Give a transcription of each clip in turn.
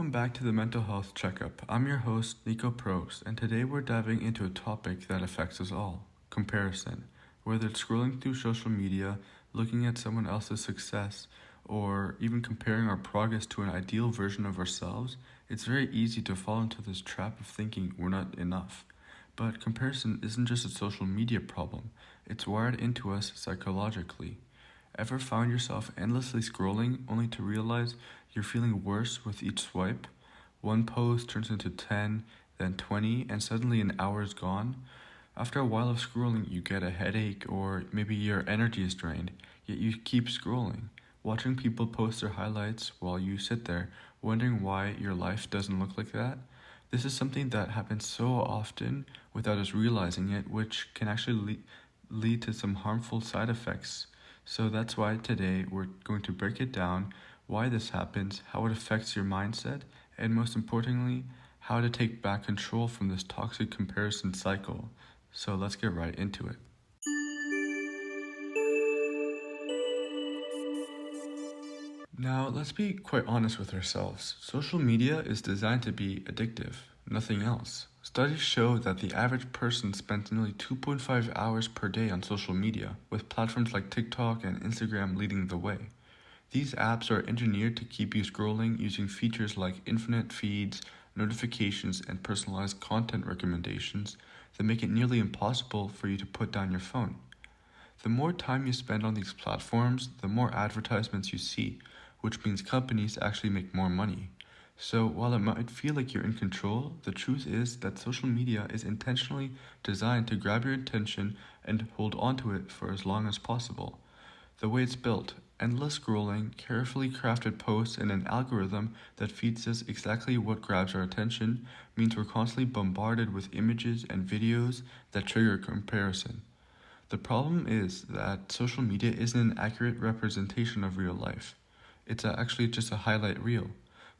Welcome back to the Mental Health Checkup. I'm your host, Nico Pros, and today we're diving into a topic that affects us all: comparison. Whether it's scrolling through social media, looking at someone else's success, or even comparing our progress to an ideal version of ourselves, it's very easy to fall into this trap of thinking we're not enough. But comparison isn't just a social media problem, it's wired into us psychologically. Ever found yourself endlessly scrolling only to realize you're feeling worse with each swipe? One post turns into 10, then 20, and suddenly an hour is gone. After a while of scrolling, you get a headache or maybe your energy is drained, yet you keep scrolling, watching people post their highlights while you sit there wondering why your life doesn't look like that. This is something that happens so often without us realizing it, which can actually lead to some harmful side effects. So that's why today we're going to break it down, why this happens, how it affects your mindset, and most importantly, how to take back control from this toxic comparison cycle. So let's get right into it. Now, let's be quite honest with ourselves. Social media is designed to be addictive, nothing else. Studies show that the average person spends nearly 2.5 hours per day on social media, with platforms like TikTok and Instagram leading the way. These apps are engineered to keep you scrolling using features like infinite feeds, notifications, and personalized content recommendations that make it nearly impossible for you to put down your phone. The more time you spend on these platforms, the more advertisements you see, which means companies actually make more money. So while it might feel like you're in control, the truth is that social media is intentionally designed to grab your attention and hold onto it for as long as possible. The way it's built: endless scrolling, carefully crafted posts, and an algorithm that feeds us exactly what grabs our attention, means we're constantly bombarded with images and videos that trigger comparison. The problem is that social media isn't an accurate representation of real life. It's actually just a highlight reel.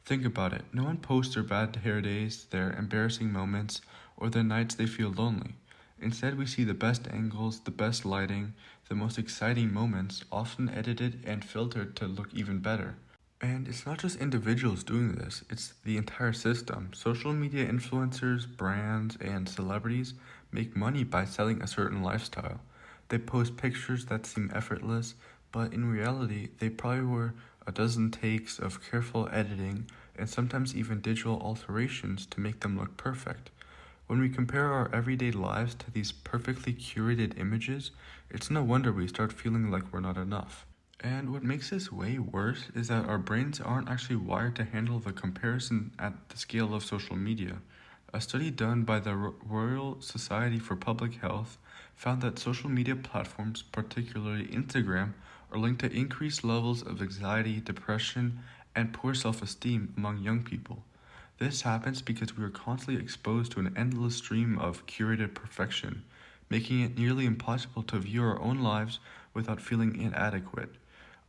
Think about it. No one posts their bad hair days, their embarrassing moments, or the nights they feel lonely. Instead, we see the best angles, the best lighting, the most exciting moments, often edited and filtered to look even better. And it's not just individuals doing this, it's the entire system. Social media influencers, brands, and celebrities make money by selling a certain lifestyle. They post pictures that seem effortless, but in reality, they probably were a dozen takes of careful editing and sometimes even digital alterations to make them look perfect. When we compare our everyday lives to these perfectly curated images, it's no wonder we start feeling like we're not enough. And what makes this way worse is that our brains aren't actually wired to handle the comparison at the scale of social media. A study done by the Royal Society for Public Health found that social media platforms, particularly Instagram, are linked to increased levels of anxiety, depression, and poor self-esteem among young people. This happens because we are constantly exposed to an endless stream of curated perfection, making it nearly impossible to view our own lives without feeling inadequate.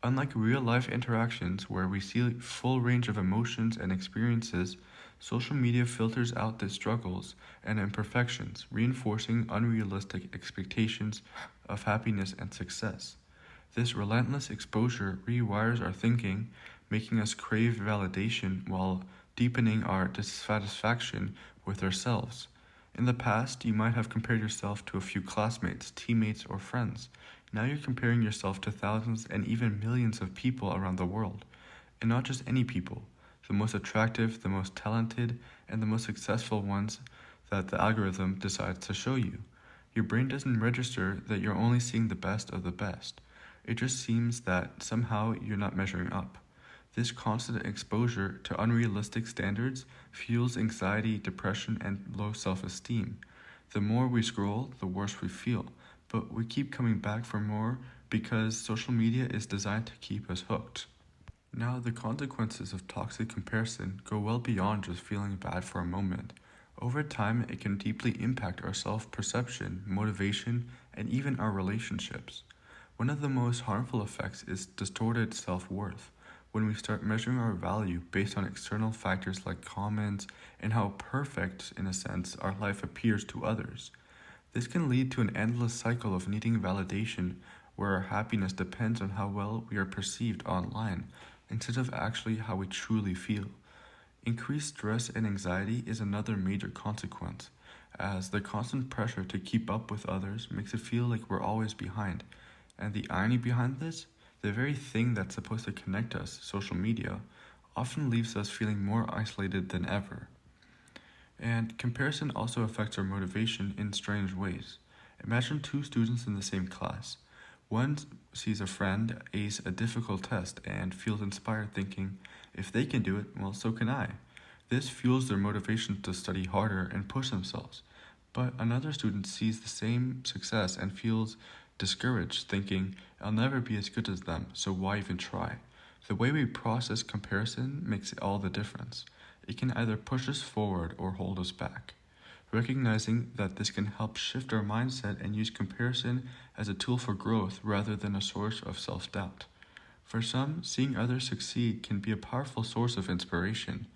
Unlike real-life interactions where we see a full range of emotions and experiences, social media filters out the struggles and imperfections, reinforcing unrealistic expectations of happiness and success. This relentless exposure rewires our thinking, making us crave validation while deepening our dissatisfaction with ourselves. In the past, you might have compared yourself to a few classmates, teammates, or friends. Now you're comparing yourself to thousands and even millions of people around the world. And not just any people, the most attractive, the most talented, and the most successful ones that the algorithm decides to show you. Your brain doesn't register that you're only seeing the best of the best. It just seems that somehow you're not measuring up. This constant exposure to unrealistic standards fuels anxiety, depression, and low self-esteem. The more we scroll, the worse we feel, but we keep coming back for more because social media is designed to keep us hooked. Now, the consequences of toxic comparison go well beyond just feeling bad for a moment. Over time, it can deeply impact our self-perception, motivation, and even our relationships. One of the most harmful effects is distorted self-worth, when we start measuring our value based on external factors like comments and how perfect, in a sense, our life appears to others. This can lead to an endless cycle of needing validation where our happiness depends on how well we are perceived online instead of actually how we truly feel. Increased stress and anxiety is another major consequence, as the constant pressure to keep up with others makes it feel like we're always behind. And the irony behind this, the very thing that's supposed to connect us, social media, often leaves us feeling more isolated than ever. And comparison also affects our motivation in strange ways. Imagine two students in the same class. One sees a friend ace a difficult test and feels inspired, thinking, if they can do it, well, so can I. This fuels their motivation to study harder and push themselves. But another student sees the same success and feels discouraged, thinking, I'll never be as good as them, so why even try? The way we process comparison makes all the difference. It can either push us forward or hold us back. Recognizing that this can help shift our mindset and use comparison as a tool for growth rather than a source of self doubt. For some, seeing others succeed can be a powerful source of inspiration.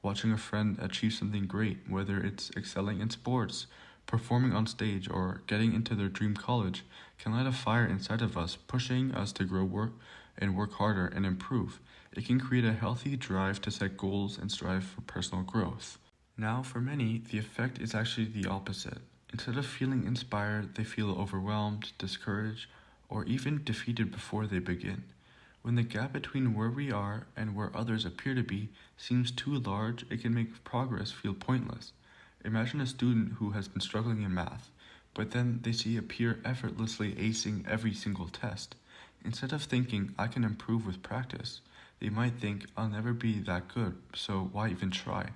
Watching a friend achieve something great, whether it's excelling in sports, performing on stage, or getting into their dream college, can light a fire inside of us, pushing us to work harder and improve. It can create a healthy drive to set goals and strive for personal growth. Now, for many, the effect is actually the opposite. Instead of feeling inspired, they feel overwhelmed, discouraged, or even defeated before they begin. When the gap between where we are and where others appear to be seems too large, it can make progress feel pointless. Imagine a student who has been struggling in math, but then they see a peer effortlessly acing every single test. Instead of thinking, I can improve with practice, they might think, I'll never be that good, so why even try?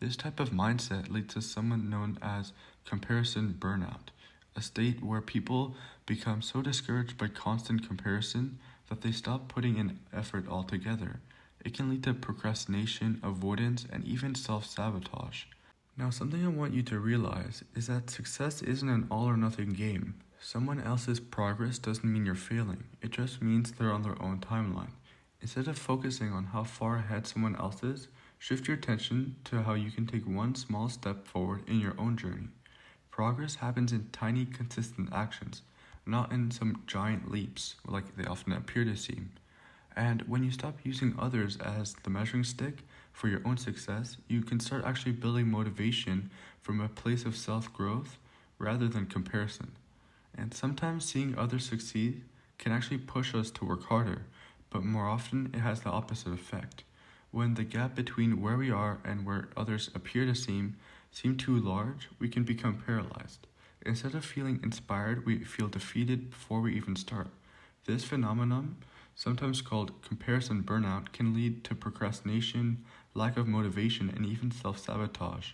This type of mindset leads to someone known as comparison burnout, a state where people become so discouraged by constant comparison that they stop putting in effort altogether. It can lead to procrastination, avoidance, and even self-sabotage. Now, something I want you to realize is that success isn't an all or nothing game. Someone else's progress doesn't mean you're failing, it just means they're on their own timeline. Instead of focusing on how far ahead someone else is, shift your attention to how you can take one small step forward in your own journey. Progress happens in tiny, consistent actions, not in some giant leaps like they often appear to seem. And when you stop using others as the measuring stick for your own success, you can start actually building motivation from a place of self-growth rather than comparison. And sometimes seeing others succeed can actually push us to work harder, but more often it has the opposite effect. When the gap between where we are and where others appear to seem too large, we can become paralyzed. Instead of feeling inspired, we feel defeated before we even start. This phenomenon, sometimes called comparison burnout, can lead to procrastination, lack of motivation, and even self-sabotage.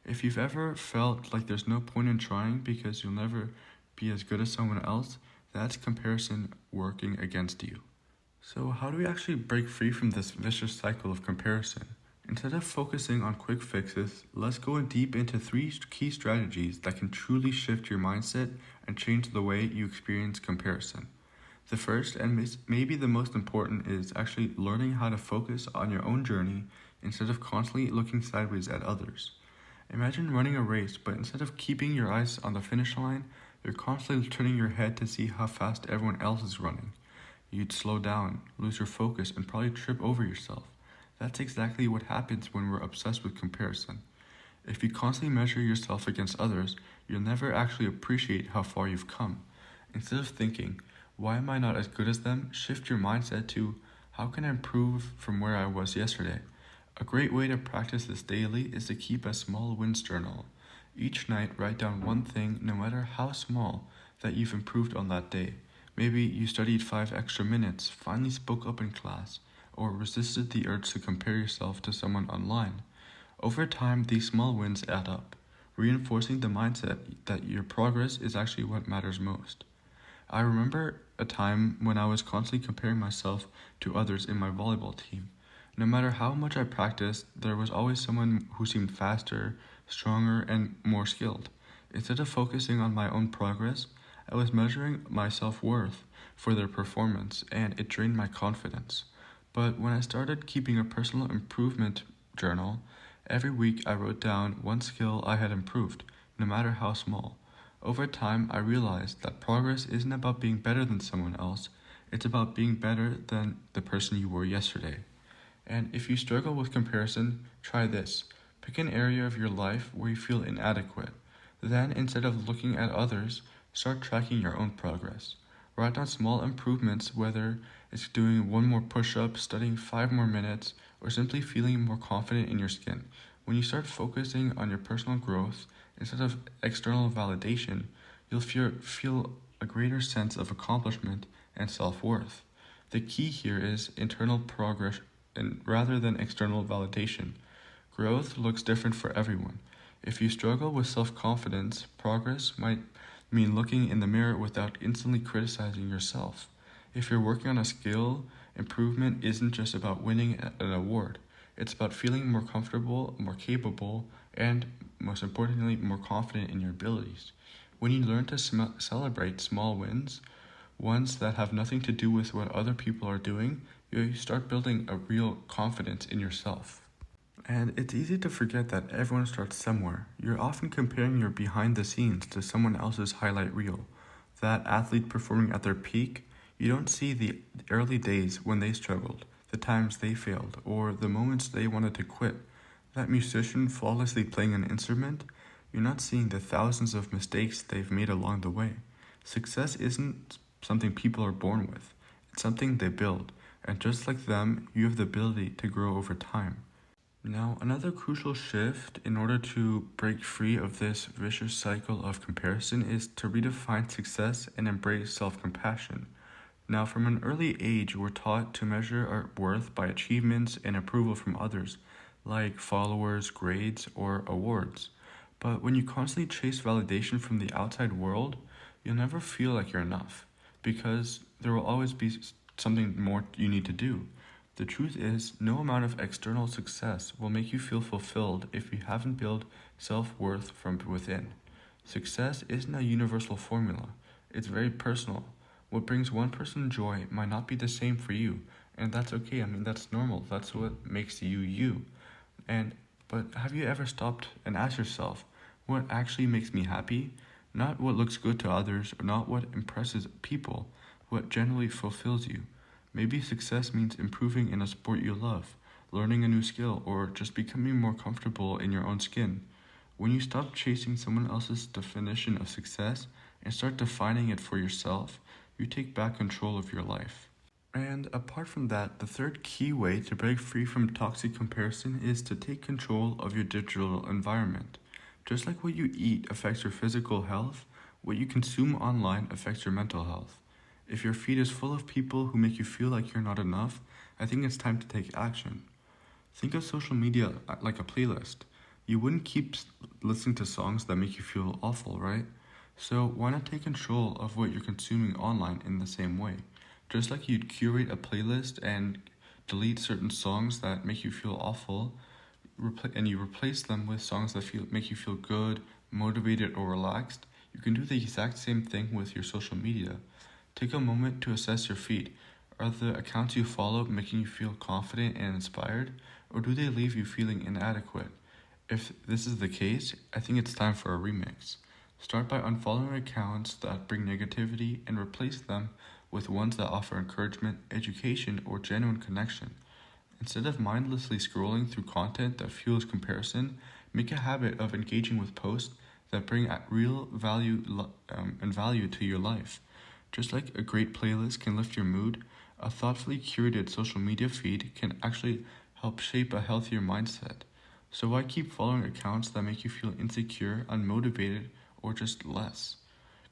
If you've ever felt like there's no point in trying because you'll never be as good as someone else, that's comparison working against you. So how do we actually break free from this vicious cycle of comparison? Instead of focusing on quick fixes, let's go deep into 3 key strategies that can truly shift your mindset and change the way you experience comparison. The first, and maybe the most important, is actually learning how to focus on your own journey instead of constantly looking sideways at others. Imagine running a race, but instead of keeping your eyes on the finish line, you're constantly turning your head to see how fast everyone else is running. You'd slow down, lose your focus, and probably trip over yourself. That's exactly what happens when we're obsessed with comparison. If you constantly measure yourself against others, you'll never actually appreciate how far you've come. Instead of thinking, why am I not as good as them? Shift your mindset to, how can I improve from where I was yesterday? A great way to practice this daily is to keep a small wins journal. Each night, write down one thing, no matter how small, that you've improved on that day. Maybe you studied 5 extra minutes, finally spoke up in class, or resisted the urge to compare yourself to someone online. Over time, these small wins add up, reinforcing the mindset that your progress is actually what matters most. I remember a time when I was constantly comparing myself to others in my volleyball team. No matter how much I practiced, there was always someone who seemed faster, stronger, and more skilled. Instead of focusing on my own progress, I was measuring my self-worth for their performance, and it drained my confidence. But when I started keeping a personal improvement journal, every week I wrote down one skill I had improved, no matter how small. Over time, I realized that progress isn't about being better than someone else, it's about being better than the person you were yesterday. And if you struggle with comparison, try this. Pick an area of your life where you feel inadequate. Then, instead of looking at others, start tracking your own progress. Write down small improvements, whether it's doing one more push up, studying 5 more minutes, or simply feeling more confident in your skin. When you start focusing on your personal growth instead of external validation, you'll feel a greater sense of accomplishment and self worth. The key here is internal progress and rather than external validation. Growth looks different for everyone. If you struggle with self confidence, progress might mean looking in the mirror without instantly criticizing yourself. If you're working on a skill, improvement isn't just about winning an award. It's about feeling more comfortable, more capable, and most importantly, more confident in your abilities. When you learn to celebrate small wins, ones that have nothing to do with what other people are doing, you start building a real confidence in yourself. And it's easy to forget that everyone starts somewhere. You're often comparing your behind the scenes to someone else's highlight reel. That athlete performing at their peak, you don't see the early days when they struggled, the times they failed, or the moments they wanted to quit. That musician flawlessly playing an instrument, you're not seeing the thousands of mistakes they've made along the way. Success isn't something people are born with, it's something they build. And just like them, you have the ability to grow over time. Now, another crucial shift in order to break free of this vicious cycle of comparison is to redefine success and embrace self compassion. Now, from an early age, we're taught to measure our worth by achievements and approval from others, like followers, grades, or awards. But when you constantly chase validation from the outside world, you'll never feel like you're enough, because there will always be something more you need to do. The truth is, no amount of external success will make you feel fulfilled if you haven't built self worth from within. Success isn't a universal formula, it's very personal. What brings one person joy might not be the same for you, and that's okay. I mean, that's normal. That's what makes you you. And but have you ever stopped and asked yourself, what actually makes me happy? Not what looks good to others, or not what impresses people, what generally fulfills you. Maybe success means improving in a sport you love, learning a new skill, or just becoming more comfortable in your own skin. When you stop chasing someone else's definition of success and start defining it for yourself, you take back control of your life. And apart from that, the third key way to break free from toxic comparison is to take control of your digital environment. Just like what you eat affects your physical health, what you consume online affects your mental health. If your feed is full of people who make you feel like you're not enough, I think it's time to take action. Think of social media like a playlist. You wouldn't keep listening to songs that make you feel awful, right? So why not take control of what you're consuming online in the same way? Just like you'd curate a playlist and delete certain songs that make you feel awful, and you replace them with songs that make you feel good, motivated, or relaxed, you can do the exact same thing with your social media. Take a moment to assess your feed. Are the accounts you follow making you feel confident and inspired, or do they leave you feeling inadequate? If this is the case, I think it's time for a remix. Start by unfollowing accounts that bring negativity and replace them with ones that offer encouragement, education, or genuine connection. Instead of mindlessly scrolling through content that fuels comparison, make a habit of engaging with posts that bring real value to your life. Just like a great playlist can lift your mood, a thoughtfully curated social media feed can actually help shape a healthier mindset. So why keep following accounts that make you feel insecure, unmotivated, or just less?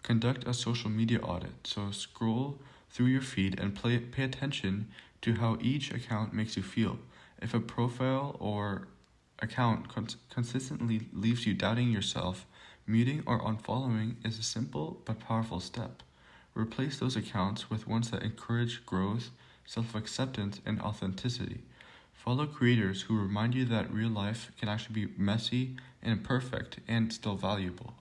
Conduct a social media audit. So scroll through your feed and pay attention to how each account makes you feel. If a profile or account consistently leaves you doubting yourself, muting or unfollowing is a simple but powerful step. Replace those accounts with ones that encourage growth, self-acceptance, and authenticity. Follow creators who remind you that real life can actually be messy and imperfect and still valuable.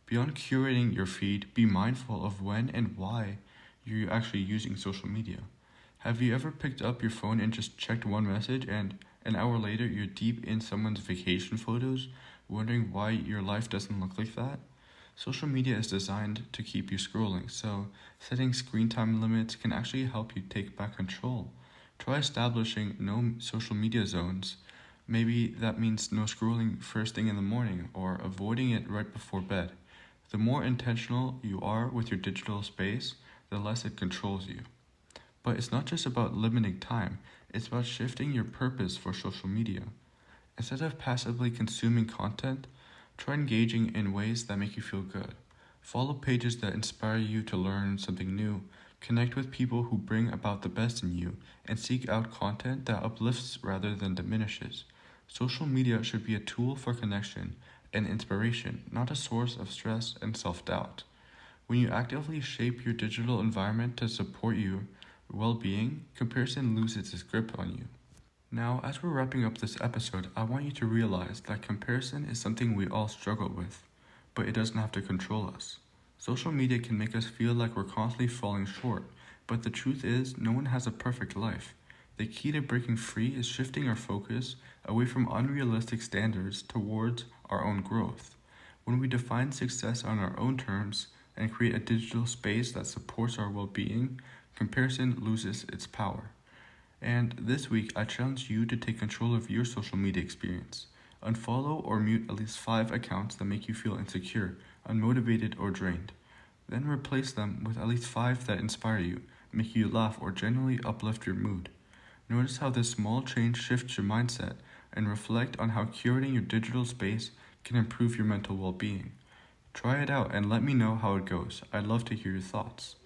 Beyond curating your feed, be mindful of when and why you're actually using social media. Have you ever picked up your phone and just checked one message and an hour later you're deep in someone's vacation photos, wondering why your life doesn't look like that? Social media is designed to keep you scrolling, so setting screen time limits can actually help you take back control. Try establishing no social media zones. Maybe that means no scrolling first thing in the morning or avoiding it right before bed. The more intentional you are with your digital space, the less it controls you. But it's not just about limiting time, it's about shifting your purpose for social media. Instead of passively consuming content, try engaging in ways that make you feel good. Follow pages that inspire you to learn something new, connect with people who bring about the best in you, and seek out content that uplifts rather than diminishes. Social media should be a tool for connection and inspiration, not a source of stress and self doubt. When you actively shape your digital environment to support your well being, comparison loses its grip on you. Now, as we're wrapping up this episode, I want you to realize that comparison is something we all struggle with, but it doesn't have to control us. Social media can make us feel like we're constantly falling short, but the truth is, no one has a perfect life. The key to breaking free is shifting our focus away from unrealistic standards towards our own growth. When we define success on our own terms and create a digital space that supports our well being, comparison loses its power. And this week, I challenge you to take control of your social media experience. Unfollow or mute at least 5 accounts that make you feel insecure, unmotivated, or drained. Then replace them with at least 5 that inspire you, make you laugh, or genuinely uplift your mood. Notice how this small change shifts your mindset and reflect on how curating your digital space can improve your mental well being. Try it out and let me know how it goes. I'd love to hear your thoughts.